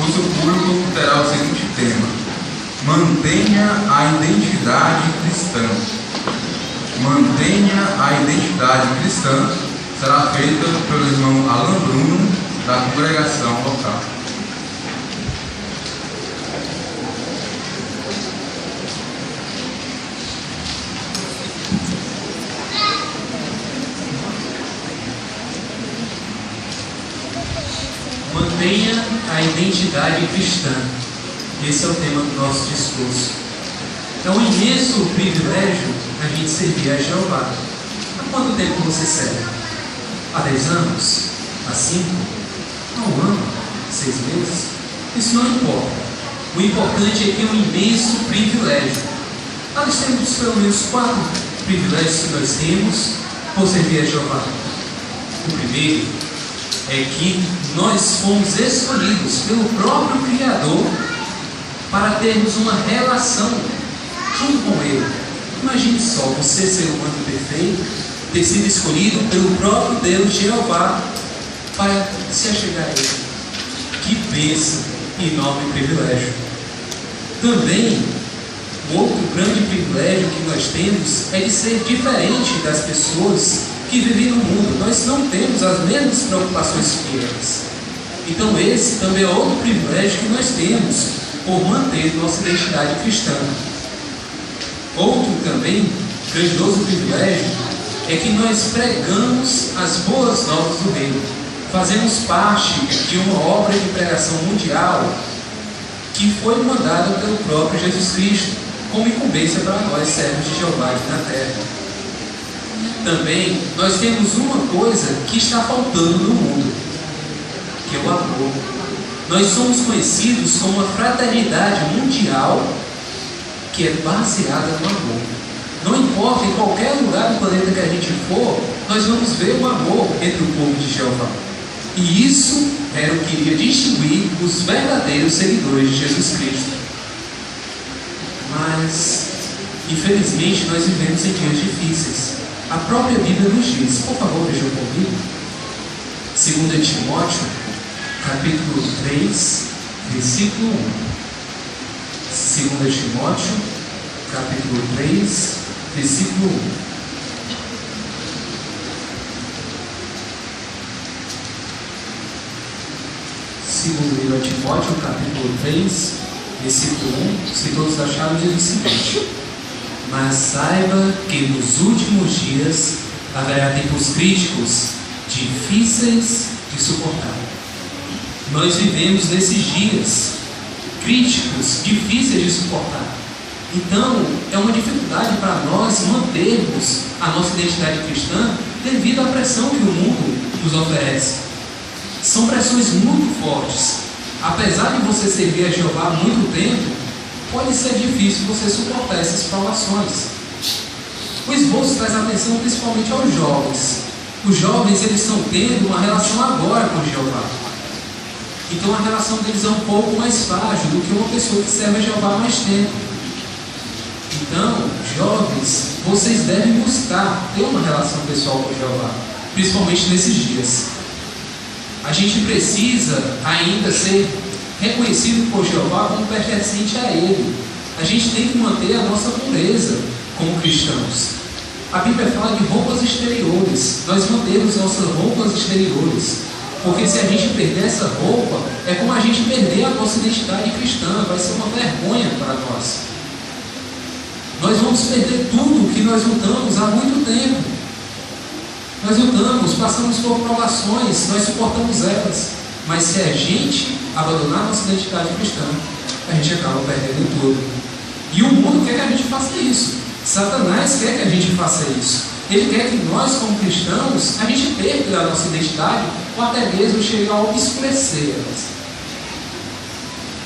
Curso público terá o seguinte tema: mantenha a identidade cristã. Mantenha a identidade cristã será feita pelo irmão Alan Bruno, da congregação local. Mantenha a identidade cristã. Esse é o tema do nosso discurso. É um imenso privilégio a gente servir a Jeová. Há quanto tempo você serve? Há 10 anos? Há 5? Há 1 ano? 6 meses? Isso não importa. O importante é que é um imenso privilégio. Nós temos pelo menos 4 privilégios que nós temos por servir a Jeová. O primeiro é que nós fomos escolhidos pelo próprio Criador para termos uma relação junto com Ele. Imagine só, você ser humano perfeito, ter sido escolhido pelo próprio Deus Jeová para se achegar a Ele. Que bênção e enorme privilégio. Também, um outro grande privilégio que nós temos é de ser diferente das pessoas que vivem no mundo. Nós não temos as mesmas preocupações que eles. Então esse também é outro privilégio que nós temos por manter nossa identidade cristã. Outro também grandioso privilégio é que nós pregamos as boas novas do reino. Fazemos parte de uma obra de pregação mundial que foi mandada pelo próprio Jesus Cristo como incumbência para nós, servos de Jeová aqui na terra. Também nós temos uma coisa que está faltando no mundo, que é o amor. Nós somos conhecidos como uma fraternidade mundial que é baseada no amor. Não importa em qualquer lugar do planeta que a gente for, nós vamos ver o amor entre o povo de Jeová. E isso era o que iria distinguir os verdadeiros seguidores de Jesus Cristo. Mas, infelizmente, nós vivemos em dias difíceis. A própria Bíblia nos diz, por favor, vejam comigo, 2 Timóteo, capítulo 3, versículo 1. 2 Timóteo, capítulo 3, versículo 1. Segundo Timóteo, capítulo 3, versículo 1, se todos acharam, diz o seguinte: mas saiba que nos últimos dias haverá tempos críticos, difíceis de suportar. Nós vivemos nesses dias críticos, difíceis de suportar. Então, é uma dificuldade para nós mantermos a nossa identidade cristã devido à pressão que o mundo nos oferece. São pressões muito fortes. Apesar de você servir a Jeová há muito tempo, pode ser difícil você suportar essas provações. O esboço traz atenção principalmente aos jovens. Os jovens, eles estão tendo uma relação agora com Jeová. Então a relação deles é um pouco mais frágil do que uma pessoa que serve a Jeová há mais tempo. Então, jovens, vocês devem buscar ter uma relação pessoal com Jeová, principalmente nesses dias. A gente precisa ainda ser reconhecido por Jeová como pertencente a Ele. A gente tem que manter a nossa pureza como cristãos. A Bíblia fala de roupas exteriores. Nós mantemos nossas roupas exteriores, porque se a gente perder essa roupa, é como a gente perder a nossa identidade cristã. Vai ser uma vergonha para nós. Nós vamos perder tudo que nós lutamos há muito tempo. Nós lutamos, passamos por provações, nós suportamos elas. Mas se a gente abandonar nossa identidade cristã, a gente acaba perdendo tudo. E o mundo quer que a gente faça isso. Satanás quer que a gente faça isso. Ele quer que nós, como cristãos, a gente perca a nossa identidade ou até mesmo chegar a obscurecer elas.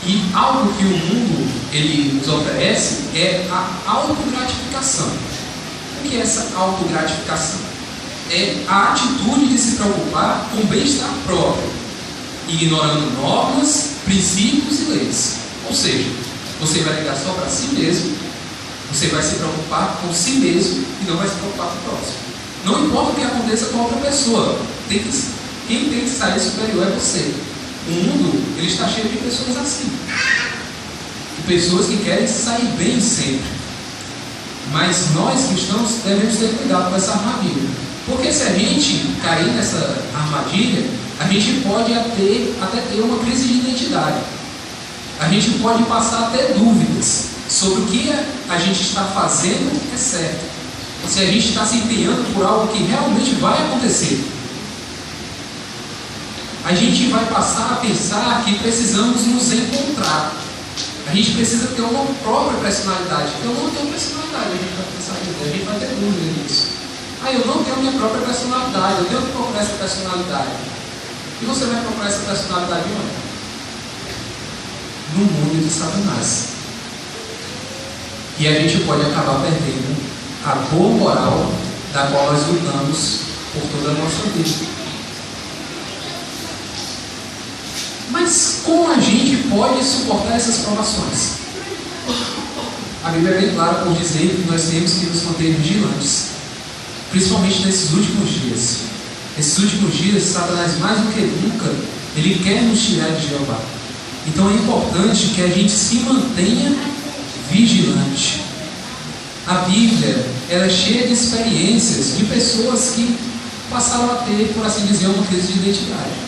E algo que o mundo ele nos oferece é a autogratificação. O que é essa autogratificação? É a atitude de se preocupar com o bem-estar próprio, ignorando normas, princípios e leis. Ou seja, você vai ligar só para si mesmo, você vai se preocupar com si mesmo e não vai se preocupar com o próximo. Não importa o que aconteça com a outra pessoa, quem tem que sair superior é você. O mundo, ele está cheio de pessoas assim. De pessoas que querem sair bem sempre. Mas nós cristãos devemos ter cuidado com essa armadilha. Porque se a gente cair nessa armadilha, a gente pode até ter uma crise de identidade. A gente pode passar até dúvidas sobre o que a gente está fazendo é certo. Se a gente está se empenhando por algo que realmente vai acontecer. A gente vai passar a pensar que precisamos nos encontrar. A gente precisa ter uma própria personalidade. Eu não tenho personalidade, a gente vai pensar nisso, a gente vai ter dúvida nisso. Eu não tenho minha própria personalidade, eu tenho que procurar essa personalidade. E você vai procurar essa personalidade onde? No mundo de Satanás. E a gente pode acabar perdendo a boa moral da qual nós lutamos por toda a nossa vida. Mas como a gente pode suportar essas provações? A Bíblia é bem clara por dizer que nós temos que nos manter vigilantes, principalmente nesses últimos dias. Nesses últimos dias, Satanás, mais do que nunca, ele quer nos tirar de Jeová. Então é importante que a gente se mantenha vigilante. A Bíblia, ela é cheia de experiências de pessoas que passaram a ter, por assim dizer, uma crise de identidade.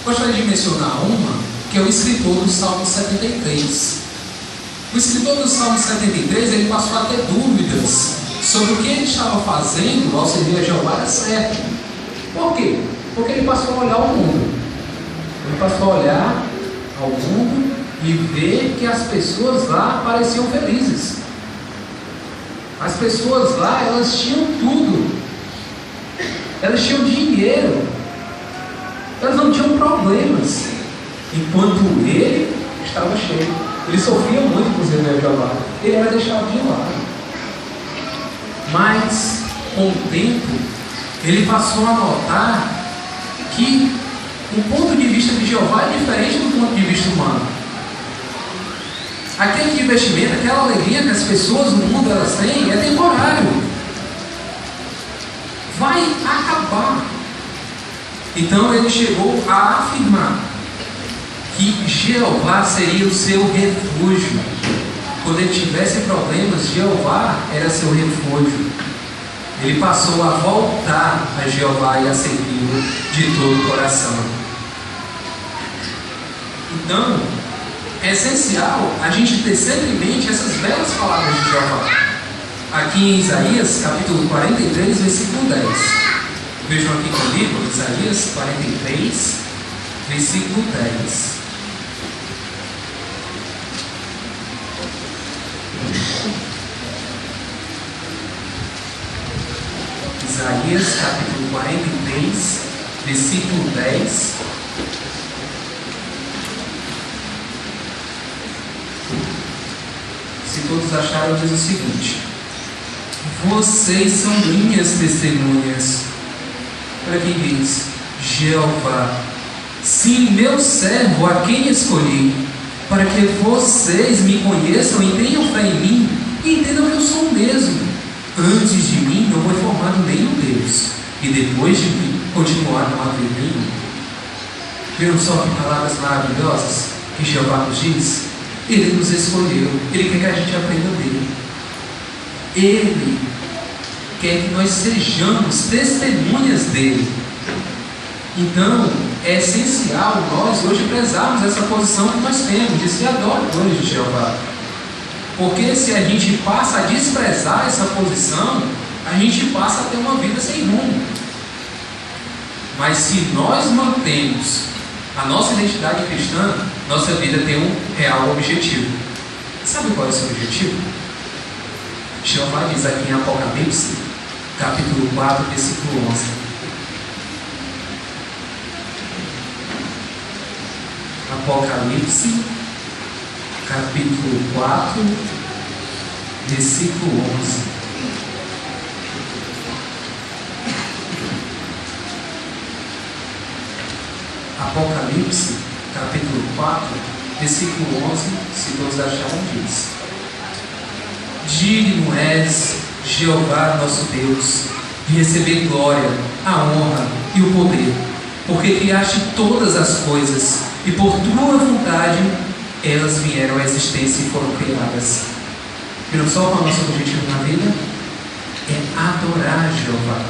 Gostaria de mencionar uma, que é o escritor do Salmo 73. O escritor do Salmo 73, ele passou a ter dúvidas sobre o que ele estava fazendo ao servir a Jeová era certo. Por quê? Porque ele passou a olhar o mundo. Ele passou a olhar ao mundo e ver que as pessoas lá pareciam felizes. As pessoas lá, elas tinham tudo. Elas tinham dinheiro. Elas não tinham problemas. Enquanto ele estava cheio. Ele sofria muito por servir a Jeová. Ele era deixado de lado. Mas, com o tempo, ele passou a notar que o ponto de vista de Jeová é diferente do ponto de vista humano. Aquele investimento, aquela alegria que as pessoas no mundo elas têm é temporário. Vai acabar. Então ele chegou a afirmar que Jeová seria o seu refúgio. Quando ele tivesse problemas, Jeová era seu refúgio. Ele passou a voltar a Jeová e a servi-lo de todo o coração. Então, é essencial a gente ter sempre em mente essas belas palavras de Jeová. Aqui em Isaías, capítulo 43, versículo 10. Vejam aqui comigo, Isaías 43, versículo 10. Isaías capítulo 43, versículo 10. Se todos acharam, diz o seguinte: vocês são minhas testemunhas. Para quem diz, Jeová, sim, meu servo, a quem escolhi, para que vocês me conheçam e tenham fé em mim e entendam que eu sou o mesmo. Antes de mim não foi formado nenhum Deus, e depois de mim continuar não haver nenhum. Viram só que palavras maravilhosas que Jeová nos diz? Ele nos escolheu, Ele quer que a gente aprenda dele. Ele quer que nós sejamos testemunhas dele. Então, é essencial nós hoje prezarmos essa posição que nós temos de ser adoradores de Jeová. Porque se a gente passa a desprezar essa posição, a gente passa a ter uma vida sem rumo. Mas se nós mantemos a nossa identidade cristã, nossa vida tem um real objetivo. Sabe qual é o seu objetivo? Jeová diz aqui em Apocalipse, capítulo 4, versículo 11. Apocalipse, capítulo 4, versículo 11. Apocalipse, capítulo 4, versículo 11, se todos acharam, diz: digno és, Jeová nosso Deus, de receber glória, a honra e o poder, porque criaste todas as coisas, e por tua vontade elas vieram à existência e foram criadas. Viram só qual é o nosso objetivo na vida? É adorar Jeová,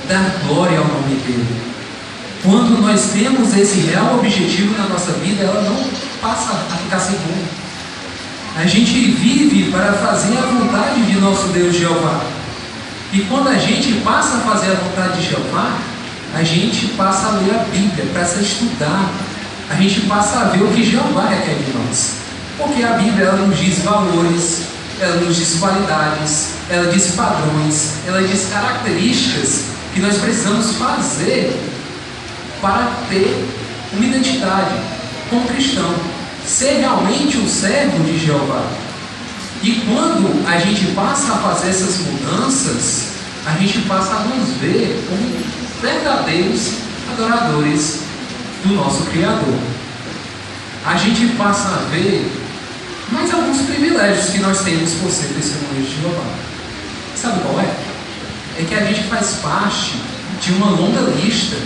dar glória ao nome dele. Quando nós temos esse real objetivo na nossa vida, ela não passa a ficar segunda. A gente vive para fazer a vontade de nosso Deus Jeová. E quando a gente passa a fazer a vontade de Jeová, a gente passa a ler a Bíblia, passa a estudar. A gente passa a ver o que Jeová requer de nós. Porque a Bíblia, ela nos diz valores, ela nos diz qualidades, ela diz padrões, ela diz características que nós precisamos fazer para ter uma identidade como cristão, ser realmente um servo de Jeová. E quando a gente passa a fazer essas mudanças, a gente passa a nos ver como verdadeiros adoradores do nosso Criador. A gente passa a ver mais alguns privilégios que nós temos por ser testemunhas de Jeová. Sabe qual é? É que a gente faz parte de uma longa lista.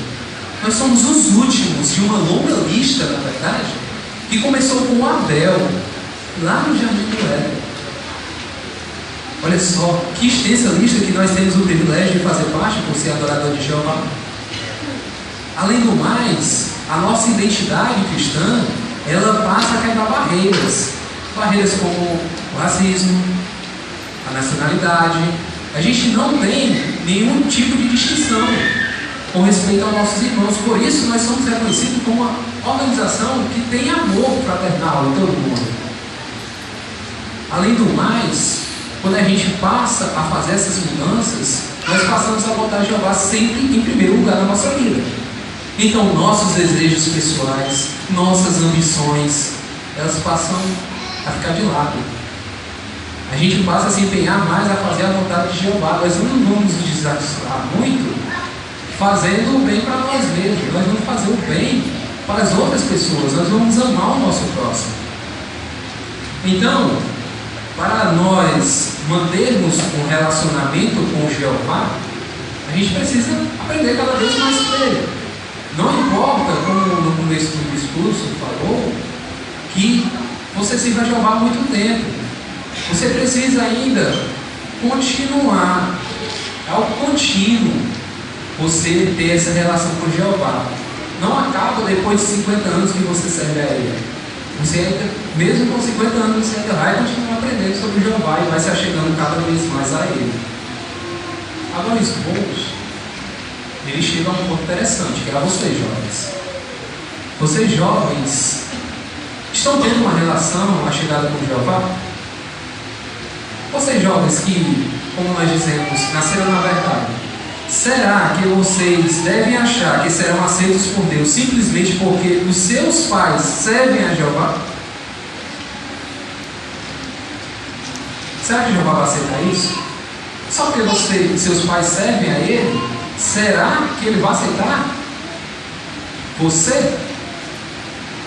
Nós somos os últimos de uma longa lista, na verdade, que começou com Abel, lá no Jardim do Éden. Olha só, que extensa lista que nós temos o privilégio de fazer parte por ser adorador de Jeová. Além do mais, a nossa identidade cristã, ela passa a quebrar barreiras. Barreiras como o racismo, a nacionalidade. A gente não tem nenhum tipo de distinção com respeito aos nossos irmãos. Por isso, nós somos reconhecidos como uma organização que tem amor fraternal em todo mundo. Além do mais, quando a gente passa a fazer essas mudanças, nós passamos a botar Jeová sempre em primeiro lugar na nossa vida. Então, nossos desejos pessoais, nossas ambições, elas passam a ficar de lado. A gente passa a se empenhar mais a fazer a vontade de Jeová. Nós não vamos nos desafiar muito fazendo o bem para nós mesmos. Nós vamos fazer o bem para as outras pessoas. Nós vamos amar o nosso próximo. Então, para nós mantermos um relacionamento com Jeová, a gente precisa aprender cada vez mais com ele. Não importa, como no começo do discurso falou, que você sirva a Jeová há muito tempo. Você precisa ainda continuar, ao contínuo, você ter essa relação com Jeová. Não acaba depois de 50 anos que você serve a Ele. Você ainda, mesmo com 50 anos, você ainda vai continuar aprendendo sobre Jeová e vai se achegando cada vez mais a Ele. Agora, os bons, eles chegam a um ponto interessante, que é a vocês, jovens. Vocês, jovens, estão tendo uma relação, uma chegada com Jeová? Vocês, jovens, que, como nós dizemos, nasceram na verdade, será que vocês devem achar que serão aceitos por Deus simplesmente porque os seus pais servem a Jeová? Será que Jeová vai aceitar isso? Só porque seus pais servem a Ele, será que Ele vai aceitar você?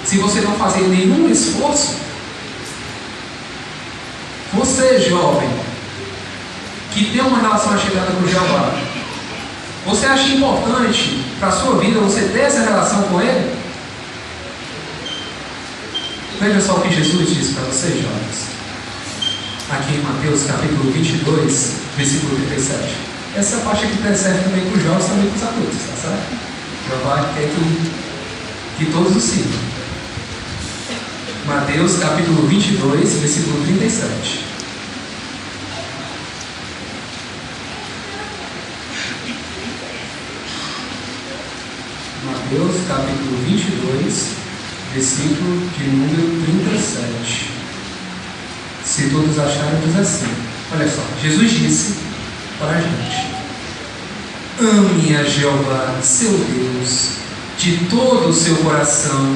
Se você não fazer nenhum esforço? Você, jovem, que tem uma relação chegada com Jeová, você acha importante para a sua vida você ter essa relação com Ele? Veja só o que Jesus disse para vocês, jovens. Aqui em Mateus capítulo 22, versículo 37. Essa parte aqui serve também para os jovens, também para os adultos, tá certo? Jeová quer que todos o sigam. Mateus capítulo 22, versículo 37. Mateus capítulo 22, versículo de número 37. Se todos acharem, diz assim. Olha só, Jesus disse para a gente: ame a Jeová, seu Deus, de todo o seu coração,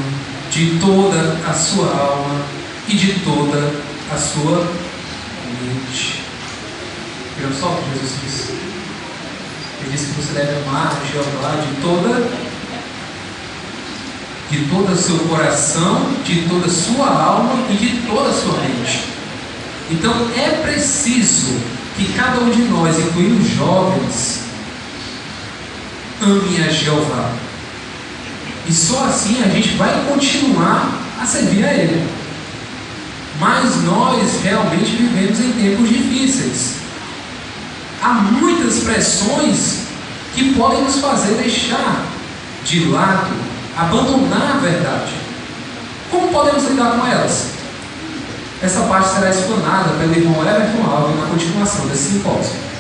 de toda a sua alma e de toda a sua mente. Viram só o que Jesus disse? Ele disse que você deve amar a Jeová de todo o seu coração, de toda a sua alma e de toda a sua mente. Então é preciso que cada um de nós, incluindo os jovens, ame a Jeová. E só assim a gente vai continuar a servir a Ele. Mas nós realmente vivemos em tempos difíceis. Há muitas pressões que podem nos fazer deixar de lado, abandonar a verdade. Como podemos lidar com elas? Essa parte será explanada pelo irmão Everton Alves na continuação desse simpósio.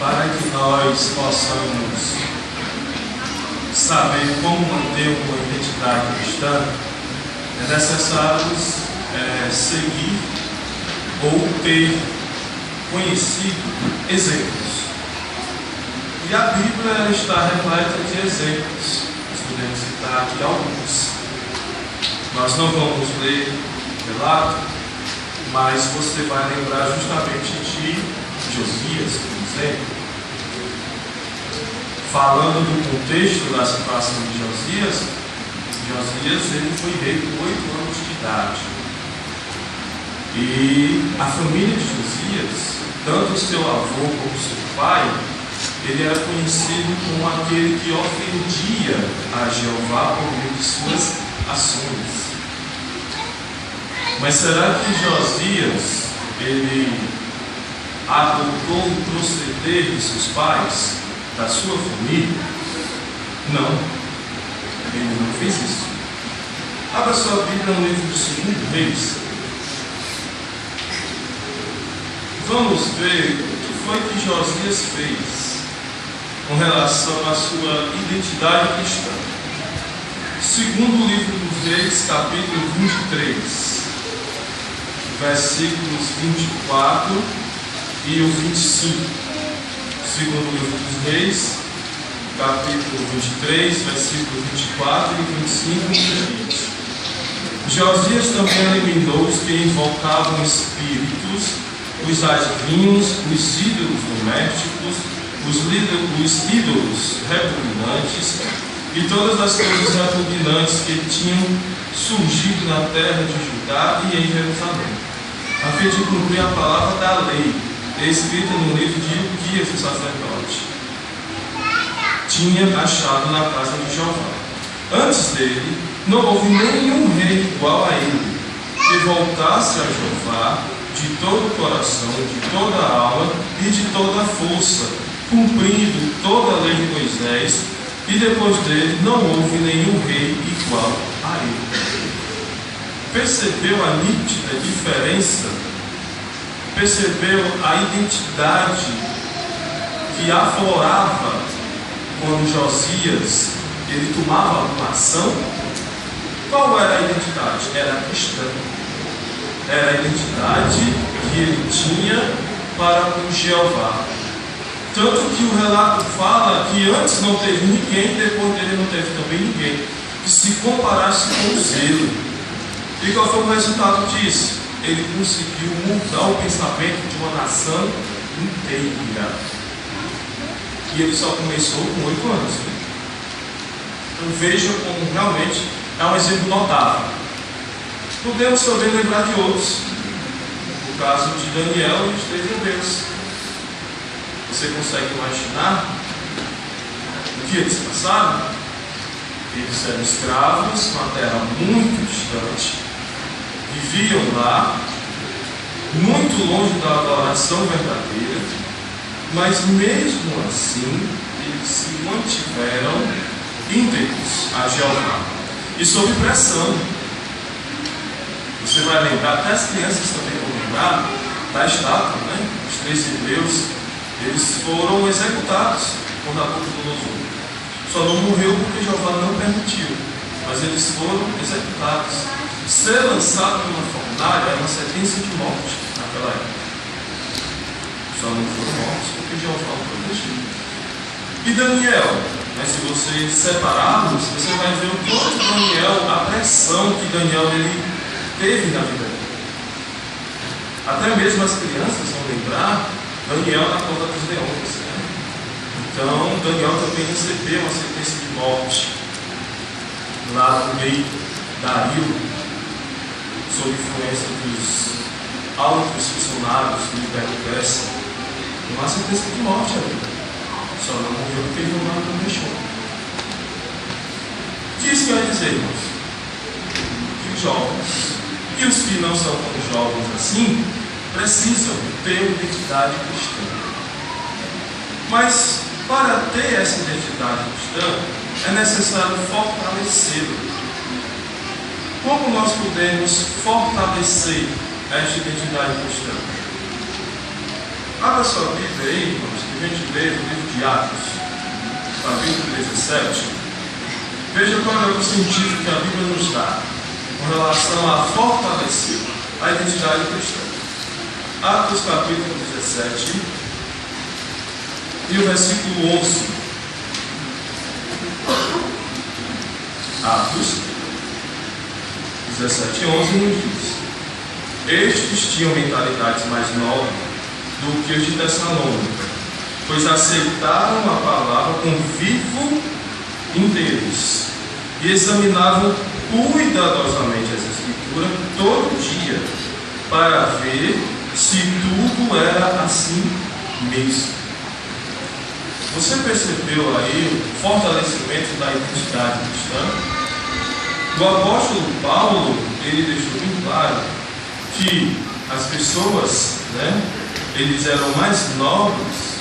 Para que nós possamos saber como manter uma identidade cristã, é necessário seguir ou ter conhecido exemplos. E a Bíblia está repleta de exemplos. Nós podemos citar aqui alguns. Nós não vamos ler o relato, mas você vai lembrar justamente de Josias, por exemplo. Falando do contexto da situação de Josias ele foi rei com 8 anos de idade. E a família de Josias, tanto o seu avô como o seu pai, ele era conhecido como aquele que ofendia a Jeová por meio de suas ações. Mas será que Josias, ele adotou o proceder de seus pais, da sua família? Não, ele não fez isso. Abra sua Bíblia no livro de 2 Reis. Vamos ver o que foi que Josias fez com relação à sua identidade cristã. Segundo o livro dos Reis, capítulo 23, versículos 24 e o 25. Segundo o livro dos Reis, capítulo 23, versículo 24 e 25, diz: Josias também eliminou os que invocavam espíritos, os adivinhos, os ídolos domésticos, os ídolos repugnantes e todas as coisas repugnantes que tinham surgido na terra de Judá e em Jerusalém, a fim de cumprir a palavra da lei escrita no livro de Hilquias, o sacerdote, tinha achado na casa de Jeová. Antes dele, não houve nenhum rei igual a ele, que voltasse a Jeová de todo o coração, de toda a alma e de toda a força, cumprindo toda a lei de Moisés, e depois dele não houve nenhum rei igual a ele. Percebeu a nítida diferença? Percebeu a identidade que aflorava quando Josias ele tomava uma ação? Qual era a identidade? Era cristã. Era a identidade que ele tinha para com Jeová. Tanto que o relato fala que antes não teve ninguém, depois dele não teve também ninguém que se comparasse com o zelo. E qual foi o resultado disso? Ele conseguiu mudar o pensamento de uma nação inteira. E ele só começou com 8 anos. Então veja como realmente é um exemplo notável. Podemos também lembrar de outros. O caso de Daniel e os 3 hebreus. Você consegue imaginar o que eles passaram? Eles eram escravos numa terra muito distante, viviam lá, muito longe da adoração verdadeira, mas mesmo assim eles se mantiveram íntegros a Jeová e sob pressão. Você vai lembrar, até as crianças também vão lembrar da estátua, né? Os 3 hebreus, eles foram executados por Nabucodonosor. Só não morreu porque Jeová não permitiu, mas eles foram executados. Ser lançado numa fornalha era uma sentença de morte naquela época. Só não foram mortos porque Jeová o protegeu. E Daniel? Mas se você separá-los, você vai ver o quanto Daniel, a pressão que Daniel ele teve na vida dele. Até mesmo as crianças vão lembrar Daniel na cova dos leões, né? Então, Daniel também recebeu uma sentença de morte lá no rei Dario, sob influência dos altos funcionários do Império Persa. Uma sentença de morte ali. Só não morreu porque ele não deixou. O que isso quer dizer, irmãos? Que os jovens e os que não são tão jovens assim precisam ter uma identidade cristã. Mas para ter essa identidade cristã é necessário fortalecê-la. Como nós podemos fortalecer esta identidade cristã? Abra sua Bíblia aí, irmãos, que a gente lê no livro de Atos, capítulo 17. Veja qual é o sentido que a Bíblia nos dá com relação a fortalecer a identidade cristã. Atos capítulo 17 e o versículo 11. Atos 17, 11 nos diz: estes tinham mentalidades mais nobres do que os de Tessalônica, pois aceitaram a palavra com vivo interesse e examinavam cuidadosamente as Escrituras todo dia, para ver se tudo era assim mesmo. Você percebeu aí o fortalecimento da identidade cristã? O apóstolo Paulo, ele deixou bem claro que as pessoas, eles eram mais nobres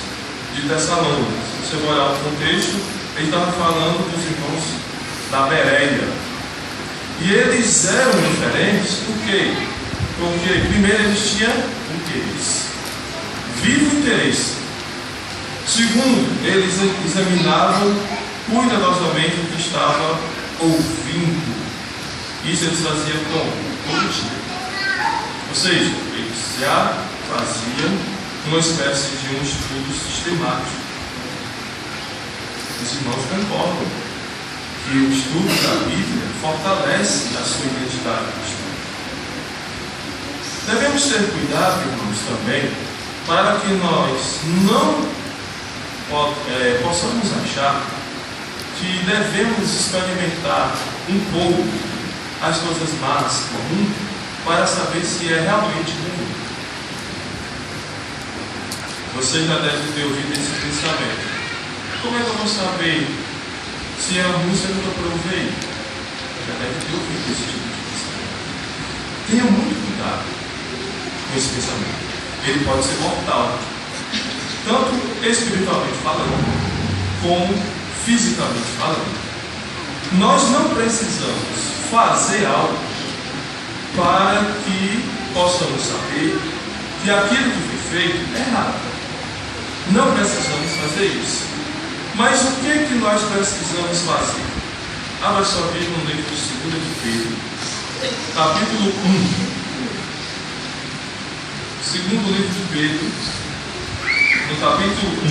de Tessalônica. Se você olhar o contexto, ele estava falando dos irmãos da Bereia. E eles eram diferentes, por quê? Porque primeiro eles tinham interesse, vivo interesse. Segundo, eles examinavam cuidadosamente o que estava ouvindo. Isso eles faziam todo dia. Ou seja, eles já faziam uma espécie de um estudo sistemático. Os irmãos concordam que o estudo da Bíblia fortalece a sua identidade cristã. Devemos ter cuidado, irmãos, também, para que nós não possamos achar que devemos experimentar um pouco as coisas más, comuns, para saber se é realmente ruim. Você já deve ter ouvido esse pensamento. Como é que eu vou saber se é ruim se eu nunca provei? Já deve ter ouvido esse tipo de pensamento. Tenha muito cuidado com esse pensamento. Ele pode ser mortal, tanto espiritualmente falando, como fisicamente falando. Nós não precisamos fazer algo para que possamos saber que aquilo que foi feito é errado. Não precisamos fazer isso. Mas o que nós precisamos fazer? Abra sua Bíblia no livro de 2 de Pedro, capítulo 1. Segundo livro de Pedro, no capítulo 1.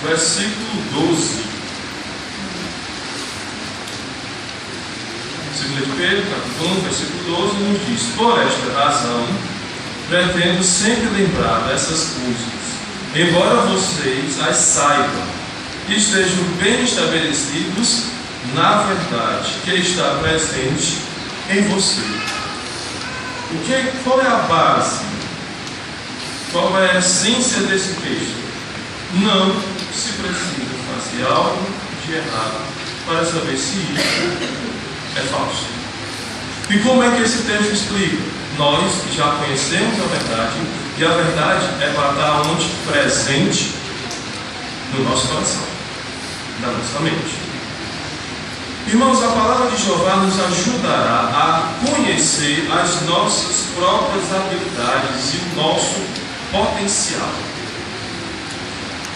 Versículo 12. 2 de Pedro, capítulo 1, versículo 12, nos diz: por esta razão, pretendo sempre lembrar dessas coisas, embora vocês as saibam e estejam bem estabelecidos na verdade que está presente em você. Qual é a base? Qual é a essência desse texto? Não se precisa fazer algo de errado para saber se isso é falso. E como é que esse texto explica? Nós já conhecemos a verdade, e a verdade é para estar onde? Presente no nosso coração, na nossa mente. Irmãos, a palavra de Jeová nos ajudará a conhecer as nossas próprias habilidades e o nosso potencial.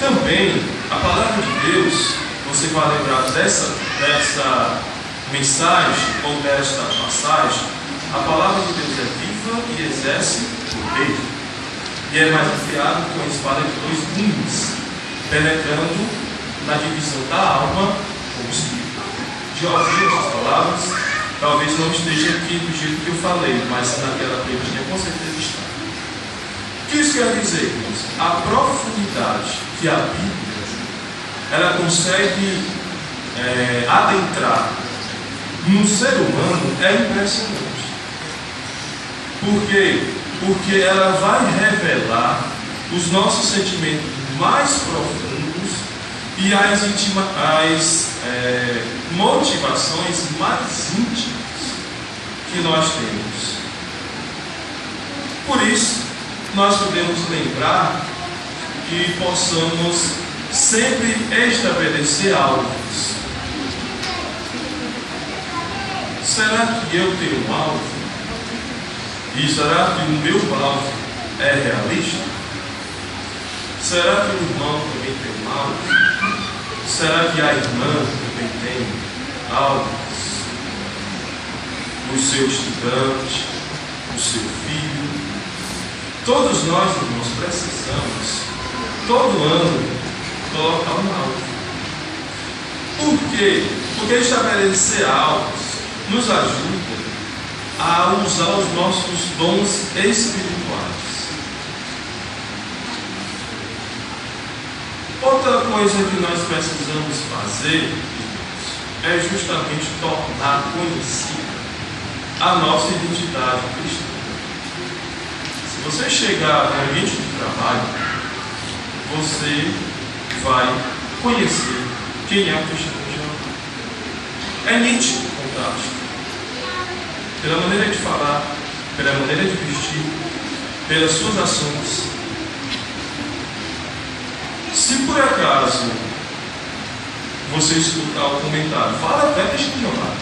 Também, a palavra de Deus, você vai lembrar dessa mensagem ou desta passagem, a palavra de Deus é viva e exerce poder. e é mais afiado que uma espada de dois gumes, penetrando na divisão da alma com o espírito. Já ouviu essas palavras? Talvez não esteja aqui do jeito que eu falei, mas naquela previsão com certeza está. O que isso quer dizer, irmãos? A profundidade que a Bíblia ela consegue adentrar no ser humano é impressionante. Por quê? Porque ela vai revelar os nossos sentimentos mais profundos e as motivações mais íntimas que nós temos. Por isso, nós podemos lembrar que possamos sempre estabelecer alvos. Será que eu tenho um alvo? E será que o meu alvo é realista? Será que o irmão também tem um alvo? Será que a irmã também tem alvos? O seu estudante, o seu filho? Todos nós, irmãos, precisamos, todo ano, colocar um alvo. Por quê? Porque estabelecer alvos nos ajuda a usar os nossos dons espirituais. Outra coisa que nós precisamos fazer é justamente tornar conhecida a nossa identidade cristã. Se você chegar no ambiente de trabalho, você vai conhecer quem é o testemunho de Jeová. É nítido o contraste. Pela maneira de falar, pela maneira de vestir, pelas suas ações. Se por acaso você escutar o comentário, fala até testemunho de Jeová,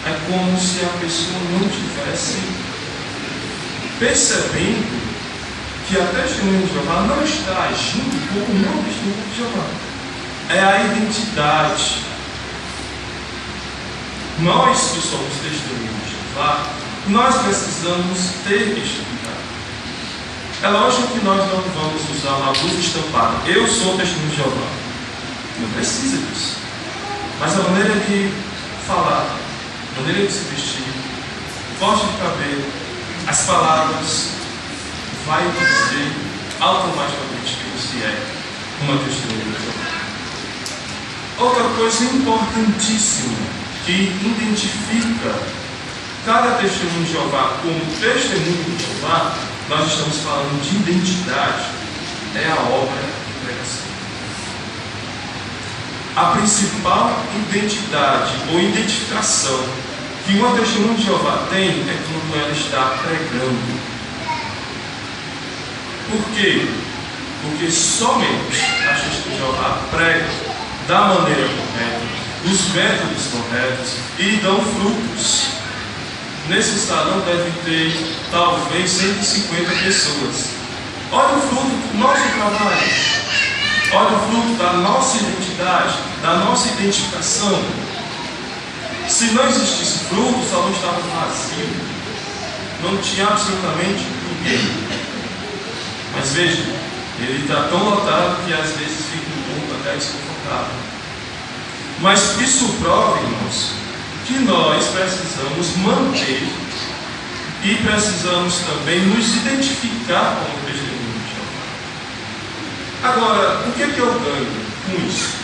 é como se a pessoa não tivesse percebendo que a testemunha de Jeová não está agindo como não testemunha de Jeová. É a identidade. Nós que somos testemunhas de Jeová, nós precisamos ter identidade. É lógico que nós não vamos usar uma blusa estampada. Eu sou testemunho de Jeová. Não precisa disso. Mas a maneira de falar, a maneira de se vestir, o corte de cabelo, as palavras, vai dizer automaticamente que você é uma testemunha de Jeová. Outra coisa importantíssima que identifica cada testemunho de Jeová como testemunho de Jeová, nós estamos falando de identidade, é a obra de pregação. A principal identidade ou identificação que uma testemunha de Jeová tem é quando ela está pregando. Por quê? Porque somente a testemunha de Jeová prega da maneira correta, os métodos corretos e dão frutos. Nesse salão deve ter talvez 150 pessoas. Olha o fruto do nosso trabalho, olha o fruto da nossa identidade, da nossa identificação. Se não existisse fruto, o salão estava vazio, não tinha absolutamente ninguém. Mas veja, ele está tão lotado que às vezes fica um pouco até desconfortável. Mas isso prova, irmãos, que nós precisamos manter e precisamos também nos identificar como testemunho de Jeová. Agora, o que é que eu ganho com isso?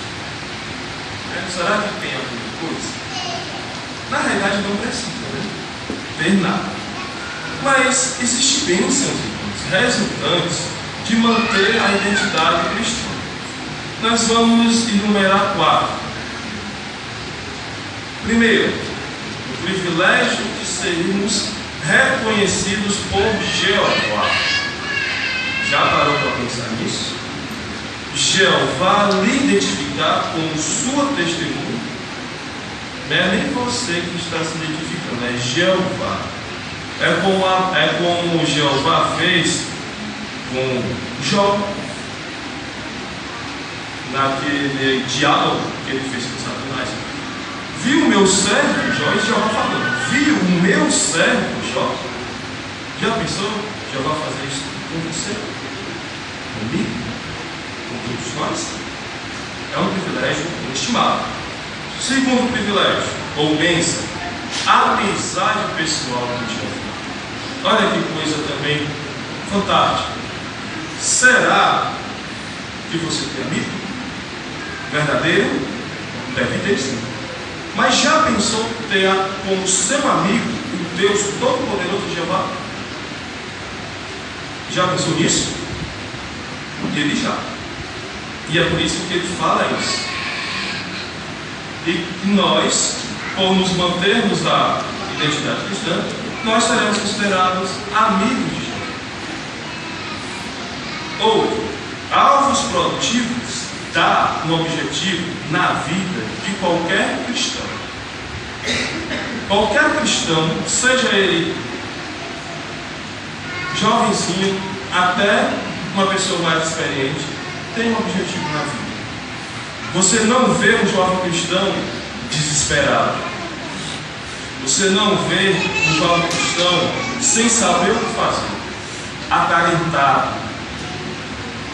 Será que tem alguma coisa? Na realidade não precisa, né? Ter nada. Mas existem bênçãos, irmãos, resultantes de manter a identidade cristã. Nós vamos enumerar 4. Primeiro, o privilégio de sermos reconhecidos por Jeová. Já parou para pensar nisso? Jeová lhe identificar como sua testemunha. Não é nem você que está se identificando, é Jeová. É como Jeová fez com Jó, naquele diálogo que ele fez com Satanás. Viu o meu servo Jó, e Jeová falando, viu o meu servo Jó? Já pensou Jeová fazer isso com você? Comigo? Com todos nós? É um privilégio inestimável. Segundo privilégio, ou bênção, a amizade pessoal com Jeová. Olha que coisa também fantástica. Será que você tem amigo verdadeiro? Deve ter sim. Mas já pensou ter como seu amigo o Deus Todo-Poderoso Jeová? Já pensou nisso? Ele já. E é por isso que ele fala isso. E nós, por nos mantermos na identidade cristã, nós seremos considerados amigos de Jeová. Ou alvos produtivos dá um objetivo na vida de qualquer cristão. Qualquer cristão, seja ele jovenzinho até uma pessoa mais experiente, tem um objetivo na vida. Você não vê um jovem cristão desesperado. Você não vê um jovem cristão sem saber o que fazer, atarentado.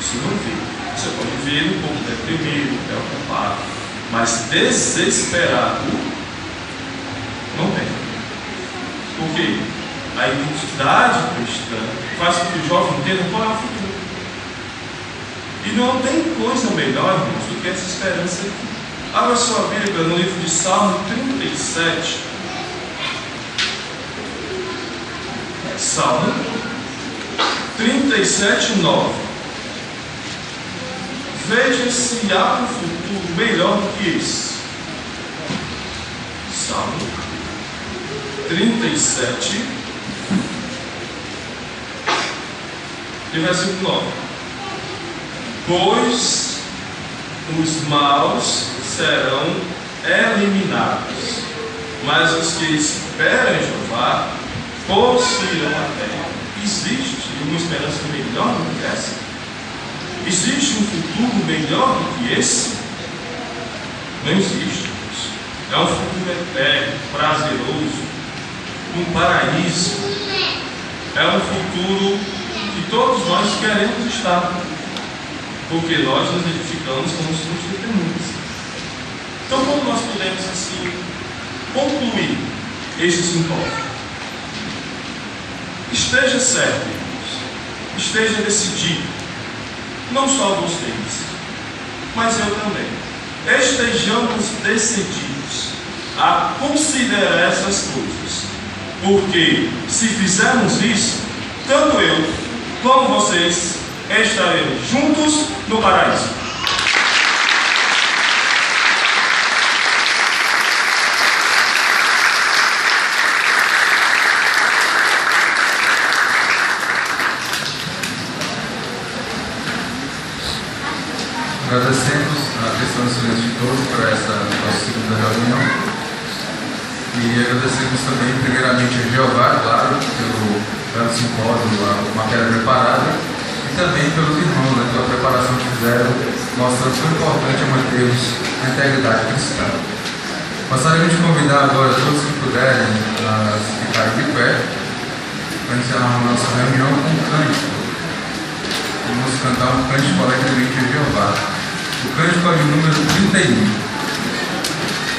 Você não vê. Você pode ver um pouco deprimido, preocupado, mas desesperado não tem. Por quê? A identidade cristã faz com que o jovem entenda qual é o futuro. E não tem coisa melhor, irmãos, do que essa esperança aqui. Abra sua Bíblia no livro de Salmo 37. Salmo 37, 9. Veja se há um futuro melhor do que esse. Salmo 37, e versículo 9. Pois os maus serão eliminados, mas os que esperam em Jeová possuirão a terra. Existe uma esperança melhor do que essa? Existe um futuro melhor do que esse? Não existe. É um futuro eterno, prazeroso, um paraíso. É um futuro que todos nós queremos estar, porque nós nos identificamos como os seus testemunhas. Então, como nós podemos assim concluir este simpósio? Esteja certo, irmãos. Esteja decidido. Não só vocês, mas eu também. Estejamos decididos a considerar essas coisas, porque se fizermos isso, tanto eu como vocês estaremos juntos no paraíso. Agradecemos a questão do silêncio de todos por essa nossa segunda reunião e agradecemos também primeiramente a Jeová, claro, pelo simpósio, a matéria preparada, e também pelos irmãos, pela preparação que fizeram, mostrando quão importante é mantermos a integridade cristã. Gostaria de convidar agora todos que puderem a ficarem de pé para encerrar a nossa reunião com um cântico. Vamos cantar um cântico alegremente a Jeová. O cântico é o número 31.